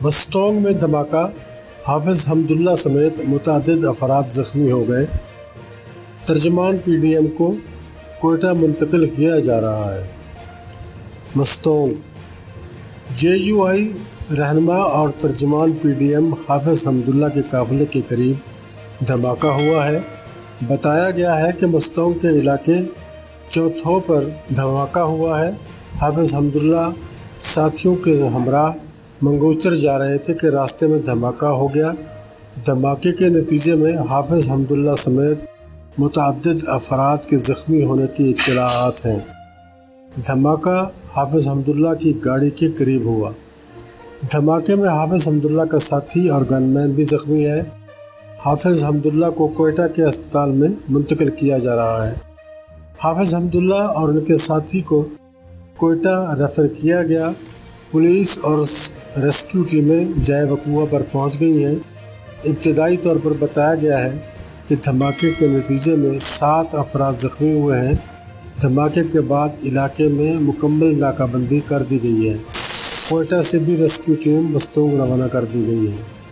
مستونگ میں دھماکہ، حافظ حمداللہ سمیت متعدد افراد زخمی ہو گئے۔ ترجمان پی ڈی ایم کو کوئٹہ منتقل کیا جا رہا ہے۔ مستونگ جے یو آئی رہنما اور ترجمان پی ڈی ایم حافظ حمداللہ کے قافلے کے قریب دھماکہ ہوا ہے۔ بتایا گیا ہے کہ مستونگ کے علاقے چوتھو پر دھماکہ ہوا ہے۔ حافظ حمداللہ ساتھیوں کے ہمراہ منگوچر جا رہے تھے کہ راستے میں دھماکہ ہو گیا۔ دھماکے کے نتیجے میں حافظ حمداللہ سمیت متعدد افراد کے زخمی ہونے کی اطلاعات ہیں۔ دھماکہ حافظ حمداللہ کی گاڑی کے قریب ہوا۔ دھماکے میں حافظ حمداللہ کا ساتھی اور گن مین بھی زخمی ہے۔ حافظ حمداللہ کو کوئٹہ کے اسپتال میں منتقل کیا جا رہا ہے۔ حافظ حمداللہ اور ان کے ساتھی کو کوئٹہ ریفر کیا گیا۔ پولیس اور ریسکیو ٹیمیں جائے وقوع پر پہنچ گئی ہیں۔ ابتدائی طور پر بتایا گیا ہے کہ دھماکے کے نتیجے میں 7 افراد زخمی ہوئے ہیں۔ دھماکے کے بعد علاقے میں مکمل ناکہ بندی کر دی گئی ہے۔ کوئٹہ سے بھی ریسکیو ٹیم مستونگ روانہ کر دی گئی ہے۔